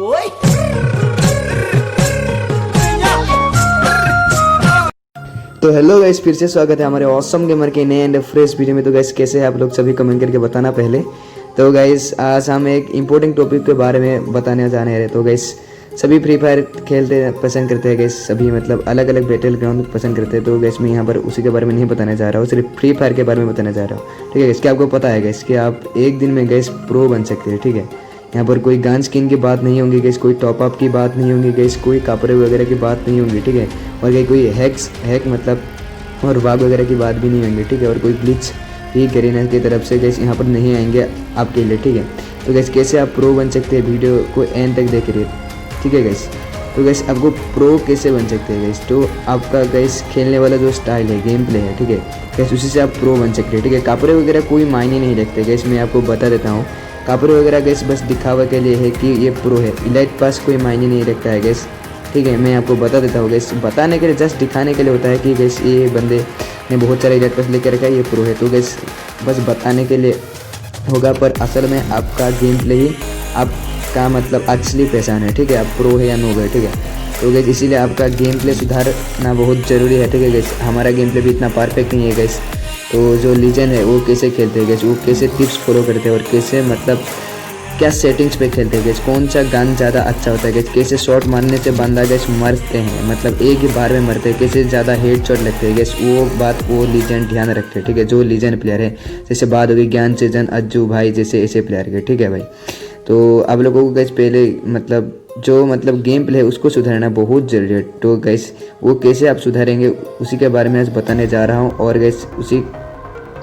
तो hello guys, फिर से स्वागत है हमारे ऑसम गेमर के नए एंड फ्रेश वीडियो में। तो गाइस कैसे हैं आप लोग, सभी कमेंट करके बताना पहले। तो गाइस आज हम एक इम्पोर्टेंट टॉपिक के बारे में बताने जाने रहे। तो गाइस सभी फ्री फायर खेलते पसंद करते हैं गाइस, सभी मतलब अलग अलग बैटल ग्राउंड पसंद करते हैं। तो गाइस मैं यहाँ पर उसी के बारे में नहीं बताने जा रहा हूँ, सिर्फ फ्री फायर के बारे में बताने जा रहा हूँ। ठीक है गाइस, क्या आपको पता है गाइस कि आप एक दिन में गाइस प्रो बन सकते हैं। ठीक है, यहाँ पर कोई गन स्किन की बात नहीं होगी गाइस, कोई टॉप अप की बात नहीं होगी गाइस, कोई कपड़े वगैरह की बात नहीं होगी। ठीक है, और कोई हैक मतलब और वाग वगैरह की बात भी नहीं होंगी। ठीक है, और कोई ग्लिच भी गरीना की तरफ से गैस यहाँ पर नहीं आएंगे आपके लिए। ठीक है, तो गैस कैसे आप प्रो बन सकते हैं, वीडियो को एंड तक देख रहिए। ठीक है गैस, तो गैस आपको प्रो कैसे बन सकते हैं गैस, तो आपका गैस खेलने वाला जो स्टाइल है, गेम प्ले है, ठीक है गैस, उसी से आप प्रो बन सकते हैं। ठीक है, कपड़े वगैरह कोई मायने नहीं रखते गैस, मैं आपको बता देता हूँ। कपड़े वगैरह गैस बस दिखावा के लिए है कि ये प्रो है। इलाइट पास कोई मायने नहीं रखता है गैस। ठीक है, मैं आपको बता देता हूँ गैस, बताने के लिए, जस्ट दिखाने के लिए होता है कि गैस ये बंदे ने बहुत सारे इलाइट पास लेकर रखा है, ये प्रो है। तो गैस बस बताने के लिए होगा, पर असल में आपका गेम प्ले ही आपका मतलब असली पहचान है। ठीक है, आप प्रो है या नो है। ठीक है, तो गैस इसीलिए आपका गेम प्ले सुधारना बहुत ज़रूरी है। ठीक है गैस, हमारा गेम प्ले भी इतना परफेक्ट नहीं है गैस। तो जो लीजेंड है वो कैसे खेलते हैं गैस, वो कैसे टिप्स फॉलो करते हैं और कैसे मतलब क्या सेटिंग्स पे खेलते हैं गैस, कौन सा गन ज़्यादा अच्छा होता है गैस, कैसे शॉट मारने से बंदा गैस मरते हैं, मतलब एक ही बार में मरते हैं, कैसे ज़्यादा हेड शॉट लगते हैं गैस, वो बात वो लीजेंड ध्यान रखते हैं। ठीक है, जो लीजेंड प्लेयर है, जैसे बात होगी ज्ञान सेजन, अज्जू भाई जैसे ऐसे प्लेयर के। ठीक है भाई, तो आप लोगों को गैस पहले मतलब जो मतलब गेम प्ले है उसको सुधारना बहुत ज़रूरी है। तो गैस वो कैसे आप सुधारेंगे उसी के बारे में आज बताने जा रहा हूँ, और गैस उसी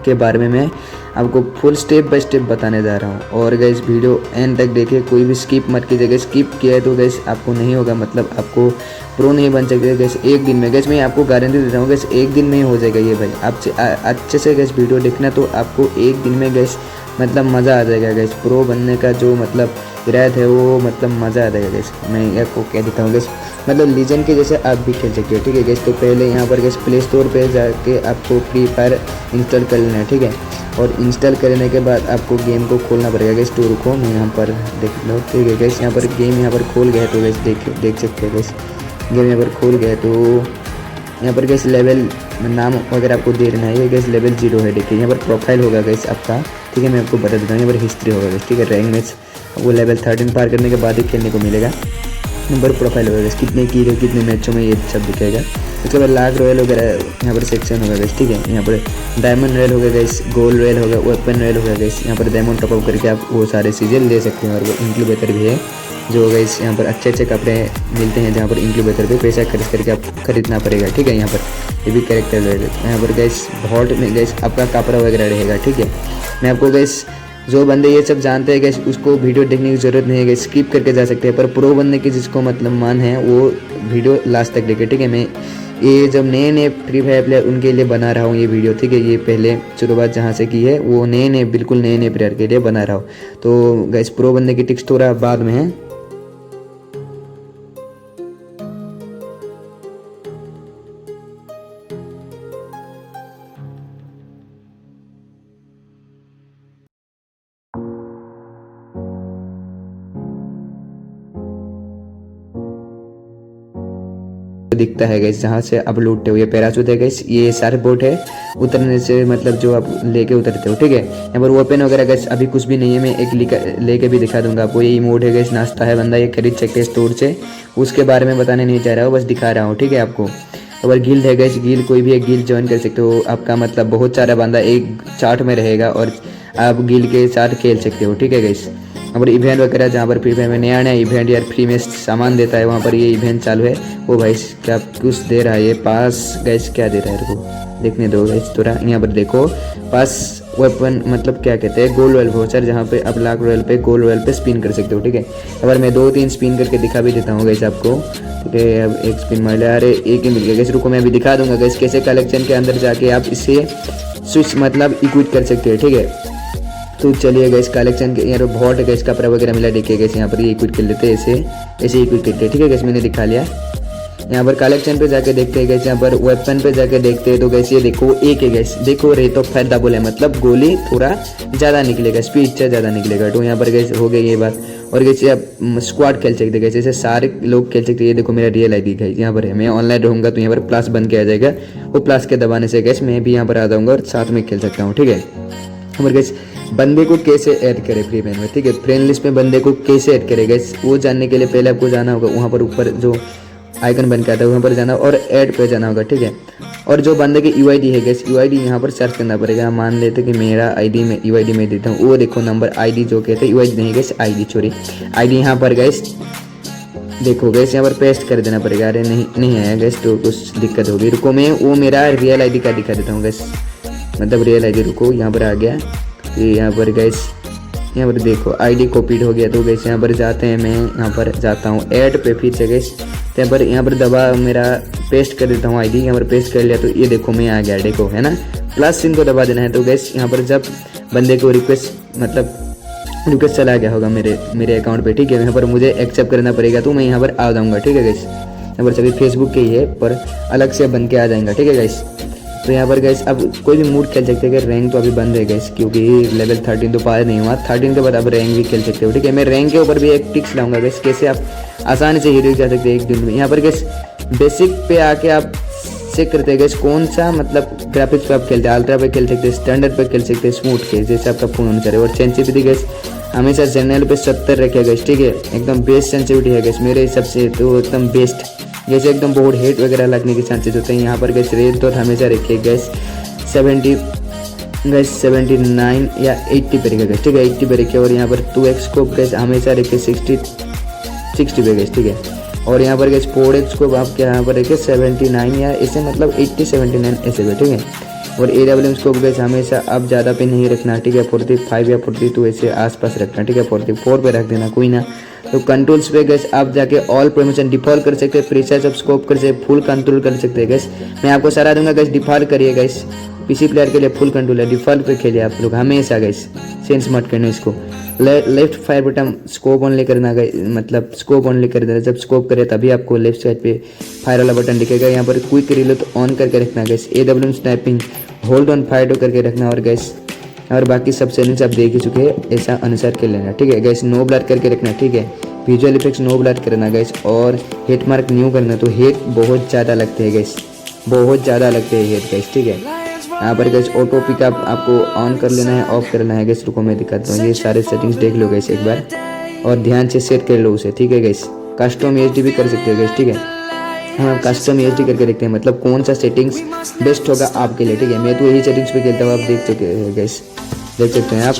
के बारे में मैं आपको फुल स्टेप बाय स्टेप बताने जा रहा हूँ। और गैस वीडियो एंड तक देखिए, कोई भी स्किप मत कीजिए। स्किप किया है तो गैस आपको नहीं होगा, मतलब आपको प्रो नहीं बन सकते गैस एक दिन में। गैस मैं आपको गारंटी देता हूँ गैस एक दिन में ही हो जाएगा ये भाई। आपसे अच्छे से गैस वीडियो देखना, तो आपको एक दिन में गैस मतलब मज़ा आ जाएगा गैस। प्रो बनने का जो मतलब हिदायत है वो मतलब मज़ा आ जाएगा गैस। मैं आपको कह देता हूँ गैस, मतलब लीजेंड के जैसे आप भी खेल सकते हो। ठीक है गैस, तो पहले यहाँ पर गैस प्ले स्टोर पे जाके आपको फ्री फायर इंस्टॉल कर लेना है। ठीक है, और इंस्टॉल करने के बाद आपको गेम को खोलना पड़ेगा गैस। स्टोर को मैं यहाँ पर देख लो। ठीक है गैस, यहाँ पर गेम यहाँ पर खोल गया है, तो गैस देख सकते हैं गैस, गेम यहाँ पर खोल गया है। तो यहाँ पर गैस लेवल नाम वगैरह आपको दे देना है। ये गैस लेवल 0 है। देखिए यहाँ पर प्रोफाइल होगा गैस आपका। ठीक है, मैं आपको बता देता हूँ, यहाँ पर हिस्ट्री होगा गैस। ठीक है, रैंक मैच वो लेवल 13 पार करने के बाद ही खेलने को मिलेगा। नंबर प्रोफाइल होगा गैस, कितने की है, कितने मैचों में, ये सब दिखेगा। उसके बाद लाख रॉयल वगैरह यहाँ पर सेक्शन होगा गैस। ठीक है, यहाँ पर डायमंड रॉयल होगा गैस, गोल्ड रॉयल होगा, वेपन रॉयल होगा गैस। यहाँ पर डायमंड टॉपअप करके आप वो सारे चीज़ें ले सकते हैं। और वो इंक्यूबेटर भी है जो गैस, यहाँ पर अच्छे अच्छे कपड़े मिलते हैं, जहाँ पर इंक्यूबेटर पे पैसा खर्च करके आप खरीदना पड़ेगा। ठीक है, यहाँ पर ये भी कैरेक्टर रहेगा। यहाँ पर गैस वॉल्ट में गैस आपका कपड़ा वगैरह रहेगा। ठीक है, मैं आपको गैस जो बंदे ये सब जानते हैं गैस उसको वीडियो देखने की ज़रूरत नहीं है गैस, स्किप करके जा सकते हैं। पर प्रो बनने की जिसको मतलब मन है वो वीडियो लास्ट तक देखे। ठीक है, मैं ये जब नए फ्री फायर प्लेयर उनके लिए बना रहा हूँ ये वीडियो। ठीक है, ये पहले शुरुआत जहाँ से की है वो बिल्कुल नए प्लेयर के लिए बना रहा हूँ। तो गैस प्रो बनने की टिप्स थोड़ा बाद में है। दिखता है गैस जहाँ से आप लूटते हो, ये पैराशूट है गैस, ये सारे बोट है उतरने से मतलब जो आप लेके उतरते हो। ठीक है, यहाँ पर ओपन वगैरह गैस अभी कुछ भी नहीं है, मैं एक लेके भी दिखा दूंगा आपको। ये इमोट है गैस, नाश्ता है बंदा, ये खरीद सकते हैं स्टोर से, उसके बारे में बताने नहीं चाह रहा हूँ, बस दिखा रहा हूँ। ठीक है आपको। और गिल्ड है गैस, गिल्ड कोई भी एक गिल्ड ज्वाइन कर सकते हो। आपका मतलब बहुत सारा बंदा एक चार्ट में रहेगा और आप गिल्ड के साथ खेल सकते हो। ठीक है गैस, वहाँ पर इवेंट वगैरह, जहाँ पर फ्री फायर में नया इवेंट या फ्री में सामान देता है, वहाँ पर ये इवेंट चालू है। वो भाई क्या कुछ दे रहा है ये पास गैस, क्या दे रहा है को देखने दो गैस थोड़ा। यहाँ पर देखो पास वेपन मतलब क्या कहते हैं, गोल्ड रॉयल वाउचर, जहाँ पे आप लाख रॉयल पे गोल्ड रॉयल पे स्पिन कर सकते हो। ठीक है, अगर मैं 2-3 स्पिन करके दिखा भी देता हूँ गैस आपको। ठीक है, अब एक स्पिन मार लिया, अरे एक ही मिल गया गैस। रुको मैं अभी दिखा दूंगा गैस कैसे कलेक्शन के अंदर जाके आप इसे स्विच मतलब इक्विट कर सकते हैं। ठीक है, तो चलिए गैस कलेक्शन के यहाँ पर बहुत गैस कपड़ा वगैरह मिला, देखिए गैस यहाँ पर ये इक्विट कर लेते हैं, ऐसे इक्विट करते हैं। ठीक है गैस, मैंने दिखा लिया। यहाँ पर कलेक्शन पे जाके देखते हैं गैस, यहाँ पर वेपन पे जाके देखते हैं तो गैस ये देखो एक है गैस, देखो रेट ऑफ फायर डबल है, मतलब गोली थोड़ा ज़्यादा निकलेगा, स्पीड से ज़्यादा निकलेगा। तो यहाँ पर गैस हो गई ये बात। और गैस आप स्क्वाड खेल सकते गैस, जैसे सारे लोग खेल सकते हैं। ये देखो मेरा रियल आईडी गैस यहाँ पर है, मैं ऑनलाइन रहूँगा तो यहाँ पर प्लस बन के आ जाएगा, वो प्लस के दबाने से गैस मैं भी यहाँ पर आ जाऊँगा और साथ में खेल सकता हूँ, ठीक है। और गैस बंदे को कैसे ऐड करें फ्री फायर में, ठीक है, फ्रेंड लिस्ट में बंदे को कैसे ऐड करें गैस, वो जानने के लिए पहले आपको जाना होगा वहाँ पर ऊपर जो आइकन बन के आता है वहाँ पर जाना और ऐड पे जाना होगा, ठीक है। और जो बंदे की यूआईडी है गैस, यूआईडी यहाँ पर सर्च करना पड़ेगा। मान लेते कि मेरा आईडी में यूआईडी में देता हूँ, वो देखो नंबर आईडी जो कहते हैं, यूआईडी नहीं गैस, आईडी सॉरी, आईडी यहाँ पर गैस देखो गैस यहाँ पर पेस्ट कर देना पड़ेगा। अरे नहीं आया गैस, तो कुछ दिक्कत होगी, रुको मैं वो मेरा रियल आईडी का दिखा देता हूँ गैस, मतलब रियल आईडी, रुको यहाँ पर आ गया ये, यहाँ पर गैस यहाँ पर देखो आईडी कॉपीड हो गया। तो गैस यहाँ पर जाते हैं, मैं यहाँ पर जाता हूँ ऐड पे, फिर से गैस यहाँ पर दबा मेरा पेस्ट कर देता हूँ आईडी, यहाँ पर पेस्ट कर लिया तो ये देखो मैं आ गया, देखो है ना, प्लस सिन को दबा देना है। तो गैस यहाँ पर जब बंदे को रिक्वेस्ट चला गया होगा मेरे अकाउंट पे, ठीक है, यहाँ पर मुझे एक्सेप्ट करना पड़ेगा, तो मैं यहाँ पर आ जाऊँगा, ठीक है गैस। यहाँ पर सभी फेसबुक के ही है पर अलग से बन के आ जाएगा, ठीक है गैस। तो यहाँ पर गैस अब कोई भी मूड खेल सकते हैं। रैंक तो अभी बंद है गैस, क्योंकि लेवल 13 तो पार नहीं हुआ, 13 के बाद अब रैंक भी खेल सकते हो, ठीक है। मैं रैंक के ऊपर भी एक टिप्स लाऊंगा गैस, कैसे आप आसानी से हीरो जा सकते हैं एक दिन में। यहाँ पर गैस बेसिक पे आके आप चेक करते हैं गैस कौन सा मतलब ग्राफिक्स पे आप खेलते हैं, अल्ट्रा पे खेल सकते हैं, स्टैंडर्ड पे खेल सकते हैं, स्मूथ के जैसे आपका फोन होना चाहिए। और सेंसिटिविटी गैस हमेशा जनरल पे 70 रखे गैस, ठीक है, एकदम बेस्ट सेंसिटिविटी है गैस मेरे हिसाब से, तो एकदम बेस्ट, जैसे एकदम बहुत हेट वगैरह लगने के चांसेस होते हैं। यहाँ पर गैस रेड डॉट हमेशा रखिए गैस 79 या 80 पे रखिए गैस, ठीक है, 80 पे रखिए। और यहाँ पर 2x स्कोप गैस हमेशा रखिए 60 पे गैस, ठीक है। और यहाँ पर गैस 4x स्कोप आपके यहाँ पर रखिए 79 या ऐसे मतलब 80 79 ऐसे पे, ठीक है। और AWM स्कोप गैस हमेशा अब ज़्यादा पे नहीं रखना, ठीक है, 45 या 42 ऐसे आसपास रखना, ठीक है, 44 पे रख देना कोई ना। तो कंट्रोल्स पे गैस आप जाके ऑल प्रमोशन डिफॉल्ट कर सकते हैं, प्रीसाइज ऑफ स्कोप कर सकते, फुल कंट्रोल कर सकते हैं गैस। मैं आपको सलाह दूंगा गैस डिफॉल्ट करिए गैस, पीसी प्लेयर के लिए फुल कंट्रोल है, डिफॉल्ट पे खेलिए आप लोग हमेशा गैस, चेंज मत करना इसको। Left fire button scope only करना गैस, मतलब स्कोप ऑनली कर देना, जब स्कोप करे तभी आपको लेफ्ट साइड पे फायर वाला बटन दिखेगा। यहाँ पर क्विक रीलोड ऑन करके रखना gas, AWM snapping hold on fire करके रखना, और गैस और बाकी सब सेटिंग्स आप देख ही चुके हैं, ऐसा अनुसार कर लेना, ठीक है गैस। नो ब्लर करके रखना, ठीक है, विजुअल इफेक्ट्स नो ब्लर करना गैस। और हेट मार्क न्यू करना, तो हेट बहुत ज़्यादा लगते हैं गैस, बहुत ज़्यादा लगते हैं हेट गैस, ठीक है। यहाँ पर गैस ऑटो पिकअप आपको ऑन कर लेना है, ऑफ करना है गैस, रुको मैं दिखाता हूँ। ये सारे सेटिंग्स देख लो गैस एक बार और ध्यान से सेट कर लो उसे, ठीक है गैस। कस्टम HD भी कर सकते हो गैस, ठीक है, हाँ कस्टम HD करके देखते हैं, मतलब कौन सा सेटिंग्स बेस्ट होगा आपके लिए, ठीक है। मैं तो यही सेटिंग्स पे खेलता हूँ, आप देख चुके हैं गैस, देख सकते हैं आप,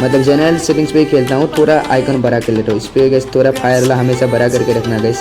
मतलब जनरल सेटिंग्स पे ही खेलता हूँ। थोड़ा आइकन बड़ा कर लेता हूँ इस पर गैस, थोड़ा फायर वाला हमेशा बड़ा करके रखना गैस,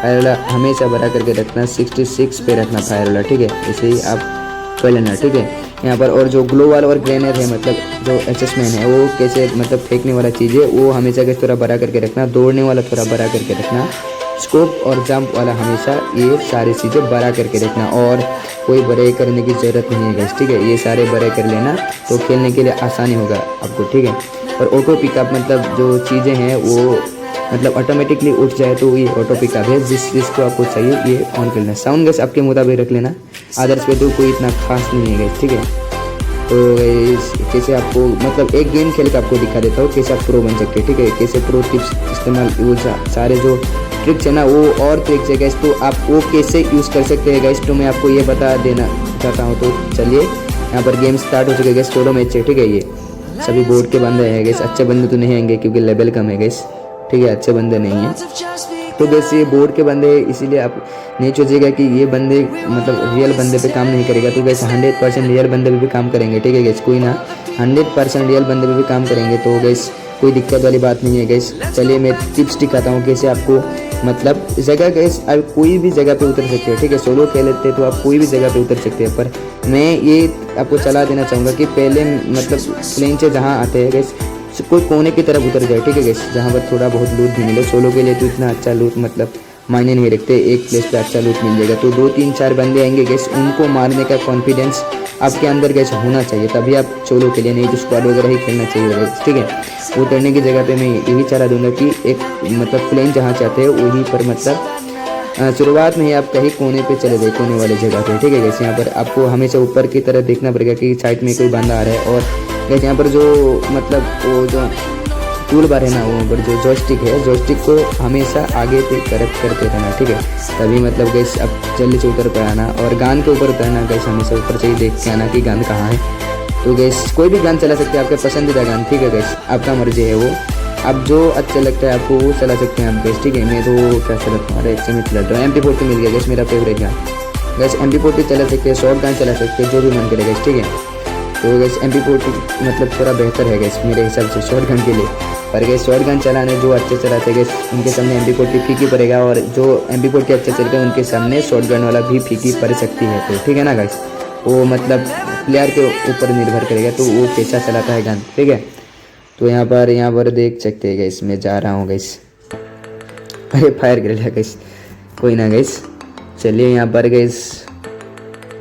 फायर वाला हमेशा बड़ा करके रखना, 66 पे रखना फायर वाला, ठीक है, ऐसे ही आप कर लेना, ठीक है। यहाँ पर और जो ग्लो वाल और ग्रेनर है, मतलब जो एडजस्टमेंट है वो कैसे मतलब फेंकने वाला चीज़ है वो हमेशा गैस थोड़ा बड़ा करके रखना, दौड़ने वाला थोड़ा बड़ा करके रखना, स्कोप और जंप वाला हमेशा ये सारी चीज़ें बड़ा करके रखना, और कोई बड़े करने की ज़रूरत नहीं है गैस, ठीक है, ये सारे बड़े कर लेना तो खेलने के लिए आसानी होगा आपको, ठीक है। और ऑटो पिकअप मतलब जो चीज़ें हैं वो मतलब ऑटोमेटिकली उठ जाए तो ये ऑटो पिकअप है, जिसको आपको चाहिए ये ऑन कर लेना। साउंड गैस आपके मुताबिक रख लेना, अदर्स पे तो कोई इतना खास नहीं है गैस, ठीक है। तो कैसे आपको मतलब एक गेम खेल कर आपको दिखा देता हूँ कैसे आप प्रो बन सकते हैं, ठीक है, कैसे प्रो टिप्स इस्तेमाल, वो सारे जो ट्रिक्स है ना वो और ट्रिक्स है गैस, तो आप वो कैसे यूज़ कर सकते हैं गैस, तो मैं आपको ये बता देना चाहता हूँ। तो चलिए यहाँ पर गेम स्टार्ट हो चुके गैस, सोलो मैच है, ठीक है। ये सभी बोर्ड के बंदे हैं गैस, अच्छे बंदे तो नहीं आएंगे क्योंकि लेवल कम है गैस, ठीक है, अच्छे बंदे नहीं हैं। तो गैस ये बोर्ड के बंदे हैं, इसीलिए आप नहीं सोचिएगा कि ये बंदे मतलब रियल बंदे पे काम नहीं करेगा, तो गैस 100% रियल बंदे पे भी काम करेंगे, ठीक है गैस, कोई ना 100% रियल बंदे पे भी काम करेंगे, तो गैस कोई दिक्कत वाली बात नहीं है गैस। चलिए मैं टिप्स दिखाता हूँ कैसे आपको मतलब जगह गैस आप कोई भी जगह पे उतर सकते हो, ठीक है, सोलो खेल लेते हैं तो आप कोई भी जगह पे उतर सकते हैं, पर मैं ये आपको सलाह देना चाहूँगा कि पहले मतलब प्लेन से जहाँ आते हैं गैस कोई कोने की तरफ उतर जाए, ठीक है गैस, जहाँ पर थोड़ा बहुत लूट भी मिले। सोलो के लिए तो इतना अच्छा लूट मतलब मायने नहीं रखते, एक प्लेस पे अच्छा लूट मिल जाएगा, तो 2-3-4 बंदे आएंगे गैस, उनको मारने का कॉन्फिडेंस आपके अंदर गैस होना चाहिए, तभी आप सोलो के लिए, नहीं तो स्क्वाड वगैरह ही खेलना चाहिए गैस, ठीक है। उतरने की जगह पे मैं यही सलाह दूंगा कि एक मतलब प्लेन जहाँ चाहते हैं वहीं पर मतलब शुरुआत में ही आप कहीं कोने पे चले गए, कोने वाली जगह पे, ठीक है गैस। यहाँ पर आपको हमेशा ऊपर की तरफ देखना पड़ेगा कि साइड में कोई बंदा आ रहा है। और गैस यहाँ पर जो मतलब वो जो टूल बार है ना, वो पर जो जॉयस्टिक है, जॉयस्टिक को हमेशा आगे पे तरफ करते रहना, ठीक है। तभी मतलब गैस अब जल्दी से ऊपर पे आना और गान के ऊपर उतरना गैस, हमेशा ऊपर से ही देख के आना कि गान कहाँ है। तो गैस कोई भी गान चला सकते हैं, आपका पसंदीदा गान, ठीक है गैस, आपका मर्जी है वो, अब जो अच्छा लगता है आपको वो चला सकते हैं आप गैस, ठीक है। मैं तो क्या चलाता हूँ, अरे अच्छे में चला रहा हूँ, MP40 मिल गया गैस, मेरा फेवरेट गान गैस। MP40 चला सकते हैं, शॉर्ट गान चला सकते हैं, जो भी मन करे गैस, ठीक है। तो गैस MP40 मतलब थोड़ा बेहतर है गैस मेरे हिसाब से शॉर्ट गन के लिए। पर गैस शॉर्ट गन चलाने जो अच्छे चलाते गैस उनके सामने MP40 फीकी पड़ेगा, और जो MP40 अच्छे चलते हैं उनके सामने शॉर्ट गन वाला भी फीकी पड़ सकती है। तो ठीक है ना गैस, वो मतलब प्लेयर के ऊपर निर्भर करेगा तो वो कैसा चलाता है गन, ठीक है। तो यहाँ पर देख सकते हैं गैस, मैं जा रहा हूँ गैस, अरे फायर कर लिया गैस, कोई ना गैस। चलिए यहाँ पर गैस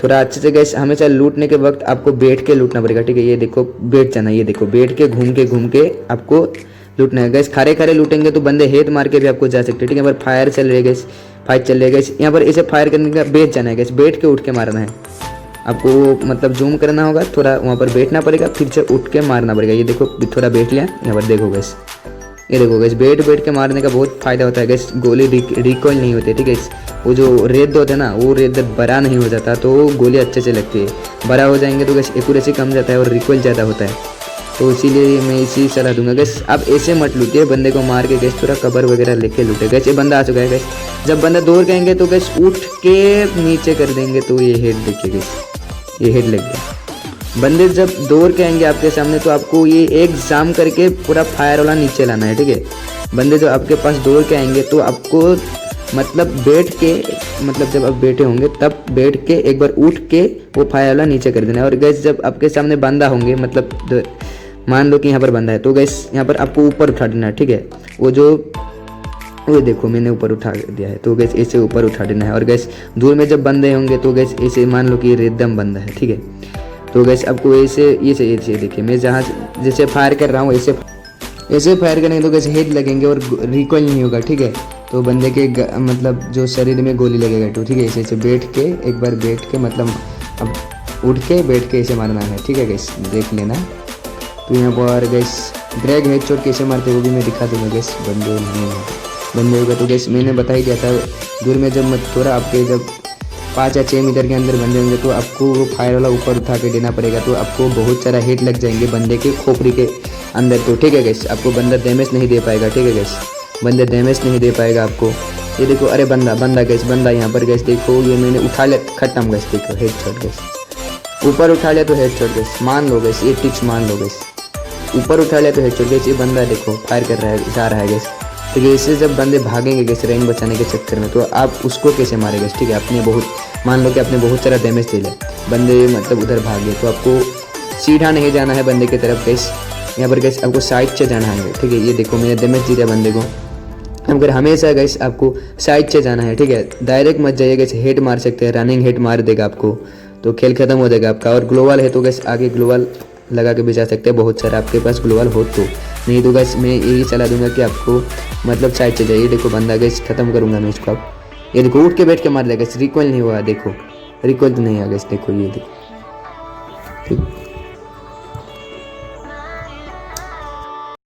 थोड़ा अच्छे से गैस, हमेशा लूटने के वक्त आपको बैठ के लूटना पड़ेगा, ठीक है। ये देखो बैठ जाना, ये देखो बैठ के घूम के आपको लूटना है गैस। खड़े लूटेंगे तो बंदे हेड मार के भी आपको जा सकते हैं, ठीक है। यहाँ पर फायर चल रही है गैस, फाइट चल रही है गैस। यहाँ पर इसे फायर करने का बैठ जाना है गैस, बैठ के उठ के मारना है आपको, मतलब जूम करना होगा, थोड़ा वहाँ पर बैठना पड़ेगा, फिर से उठ के मारना पड़ेगा। ये देखो थोड़ा बैठ लिया, यहाँ पर देखो गैस, ये देखो गैस, बैठ के मारने का बहुत फायदा होता है गैस। गोली रिकॉइल नहीं होती, ठीक है। वो जो रेड होता है ना, वो रेड बड़ा नहीं हो जाता तो गोली अच्छे से लगती है। बड़ा हो जाएंगे तो गैस एक्यूरेसी कम जाता है और रिकॉइल ज़्यादा होता है। तो इसीलिए मैं इसी सलाह दूंगा गैस, आप ऐसे मत लूटिए, बंदे को मार के गैस थोड़ा कवर वगैरह लेके लूटे गैस। ये बंदा आ चुका है गैस, जब बंदा दौड़ कहेंगे तो गैस उठ के नीचे कर देंगे, तो ये हेड देखिए गैस, ये हेड लग गया। बंदे जब दौड़ के आएंगे आपके सामने तो आपको ये एक जाम करके पूरा फायर वाला नीचे लाना है, ठीक है। बंदे जो आपके पास दौड़ के आएंगे तो आपको मतलब बैठ के, मतलब जब आप बैठे होंगे तब बैठ के एक बार उठ के वो फायर वाला नीचे कर देना है। और गैस जब आपके सामने बंदा होंगे, मतलब मान लो कि यहाँ पर बंदा है, तो गैस यहाँ पर आपको ऊपर उठा देना है, ठीक है। वो देखो मैंने ऊपर उठा दिया है, तो गैस ऐसे ऊपर उठा देना है। और गैस दूर में जब बंदे होंगे तो गैस ऐसे मान लो कि ये एकदम बंदा है, ठीक है। तो गैस आपको ऐसे देखिए, मैं जहाँ जैसे फायर कर रहा हूँ ऐसे फायर करेंगे तो गैस हेड लगेंगे और रिकॉइल नहीं होगा, ठीक है। तो बंदे के मतलब जो शरीर में गोली लगेगा, तो ठीक है। ऐसे बैठ के एक बार बैठ के, मतलब अब उठ के बैठ के ऐसे मारना है, ठीक है गैस, देख लेना। तो यहाँ पर गैस ड्रैग हेडशॉट कैसे मारते हैं वो भी मैं दिखा दूँगा गैस। बंदे होगा तो गैस मैंने बता ही दिया था, दूर में जब थोड़ा आपके जब 5 या 6 मीटर के अंदर बंदे होंगे तो आपको वो फायर वाला ऊपर उठा के देना पड़ेगा, तो आपको बहुत सारा हेड लग जाएंगे बंदे के खोपड़ी के अंदर, तो ठीक है गैस। आपको बंदा डैमेज नहीं दे पाएगा, ठीक है गैस, बंदे डैमेज नहीं दे पाएगा आपको। ये देखो, अरे बंदा गैस, बंदा यहाँ पर गैस, देखो ये मैंने उठा लिया, खत्म गैस, देखो हेडशॉट गैस, ऊपर उठा लिया तो हेडशॉट गैस, मान लो गैस, ये टिप्स मान लो गैस, ऊपर उठा लिया तो हेडशॉट गैस। ये बंदा देखो फायर कर रहा है, जा रहा है गैस, ठीक है। इससे जब बंदे भागेंगे गैस रैंक बचाने के चक्कर में, तो आप उसको कैसे मारेंगे, ठीक है। आपने बहुत, मान लो कि आपने बहुत सारा डैमेज दे लिया, बंदे मतलब उधर भाग गए, तो आपको सीधा नहीं जाना है बंदे की तरफ गैस, यहाँ पर गैस आपको साइड से जाना है, ठीक है। ये देखो मैंने डैमेज दे दिया बंदे को, अगर हमेशा गैस आपको साइड से जाना है, ठीक है। डायरेक्ट मत जाइए गैस, हेड मार सकते हैं, रनिंग हेड मार देगा आपको, तो खेल खत्म हो जाएगा आपका। और ग्लोवल है तो गैस आगे ग्लोवल लगा के भी जा सकते हैं, बहुत सारा आपके पास ग्लोवल हो तो, नहीं तो गैस मैं यही सलाह दूंगा कि आपको मतलब साइड से जाइए। देखो बंदा गैस खत्म करूंगा मैं इसको, अब ये देखो उठ के बैठ के मार लिया गैस, रिकॉइल नहीं हुआ, देखो रिकॉइल तो नहीं आ गैस, देखो ये देखो